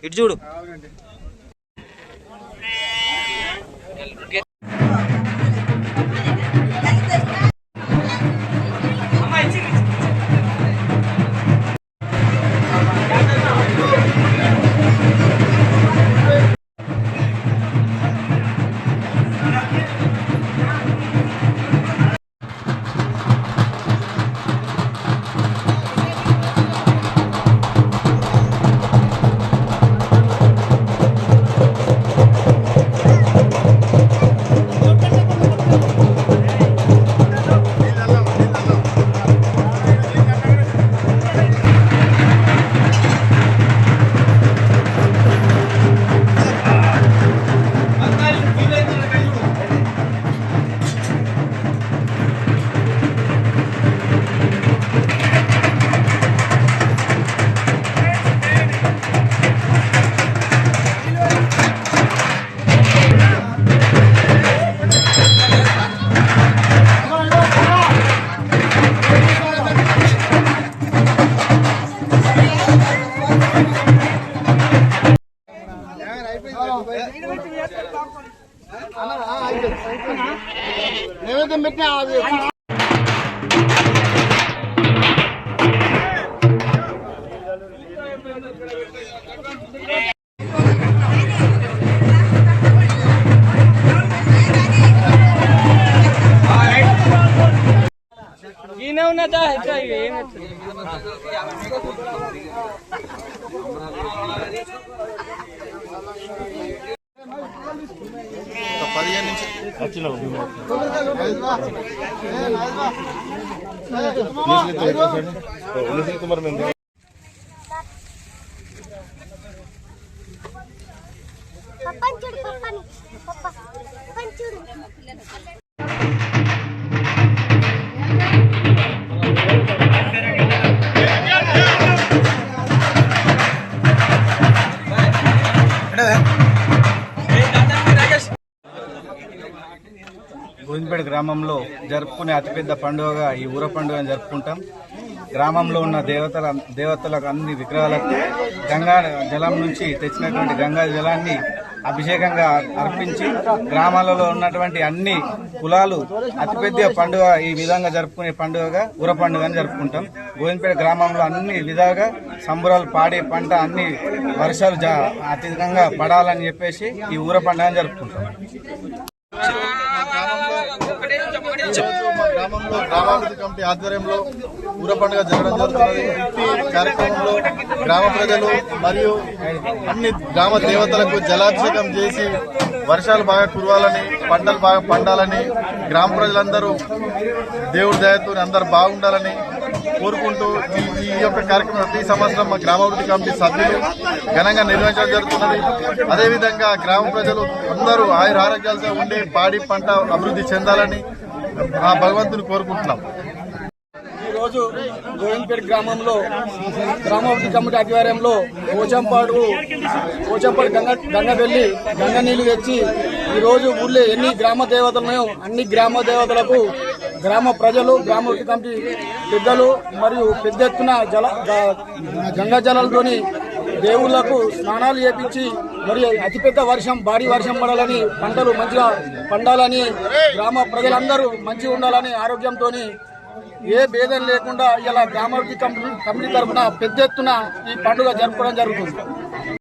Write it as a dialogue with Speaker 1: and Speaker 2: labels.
Speaker 1: ఇటు చూడు.
Speaker 2: నైవేద్యం పెట్టినా
Speaker 3: ఈయన ఉన్నదా
Speaker 4: గోవిందపేట గ్రామంలో జరుపుకునే అతిపెద్ద పండుగగా ఈ ఊర పండుగను జరుపుకుంటాం. గ్రామంలో ఉన్న దేవతలకు అన్ని విగ్రహాలకు గంగా జలం నుంచి తెచ్చినటువంటి గంగా జలాన్ని అభిషేకంగా అర్పించి గ్రామాలలో ఉన్నటువంటి అన్ని కులాలు అతిపెద్ద పండుగ ఈ విధంగా జరుపుకునే పండుగగా ఊర పండుగని జరుపుకుంటాం. గోవిందపేట గ్రామంలో అన్ని విధాలుగా సంబరాలు పాడే పంట అన్ని వర్షాలు అధికంగా పడాలని చెప్పేసి ఈ ఊర పండుగని జరుపుకుంటాం.
Speaker 2: గ్రామంలో గ్రామాభివృద్ధి కమిటీ ఆధ్వర్యంలో ఊర పండుగ జరగడం జరుగుతున్నది. ఈ కార్యక్రమంలో గ్రామ ప్రజలు మరియు అన్ని గ్రామ దేవతలకు జలాభిషేకం చేసి వర్షాలు బాగా కురవాలని, పంటలు బాగా పండాలని, గ్రామ ప్రజలందరూ దేవుడి దయతో అందరూ బాగుండాలని కోరుకుంటూ ఈ యొక్క కార్యక్రమం ప్రతి సంవత్సరం మా గ్రామాభివృద్ధి కమిటీ సభ్యులు ఘనంగా నిర్వహించడం జరుగుతున్నది. అదేవిధంగా గ్రామ ప్రజలు అందరూ ఆయుర ఆరోగ్యాలతో ఉండి పాడి పంట అభివృద్ధి చెందాలని ఆ భగవంతుని కోరుకుంటున్నాం.
Speaker 3: ఈరోజు గోవిందపేట గ్రామంలో గ్రామాభివృద్ధి కమిటీ ఆధ్వర్యంలో పోచంపాడు గంగ వెళ్ళి గంగ నీళ్లు తెచ్చి ఈరోజు ఊళ్ళో ఎన్ని గ్రామ దేవతలు ఉన్నాయో అన్ని గ్రామ దేవతలకు గ్రామ ప్రజలు గ్రామాభివృద్ధి కమిటీ పెద్దలు మరియు పెద్ద ఎత్తున గంగా జలాలతోని దేవుళ్లకు స్నానాలు చేపించి మరి అతిపెద్ద వర్షం భారీ వర్షం పడాలని, పంటలు మంచిగా పండాలని, గ్రామ ప్రజలందరూ మంచిగా ఉండాలని, ఆరోగ్యంతో ఏ భేదం లేకుండా ఇలా గ్రామాభివృద్ధి కమిటీ తరఫున పెద్ద ఎత్తున ఈ పండుగ జరుపుకోవడం జరుగుతుంది.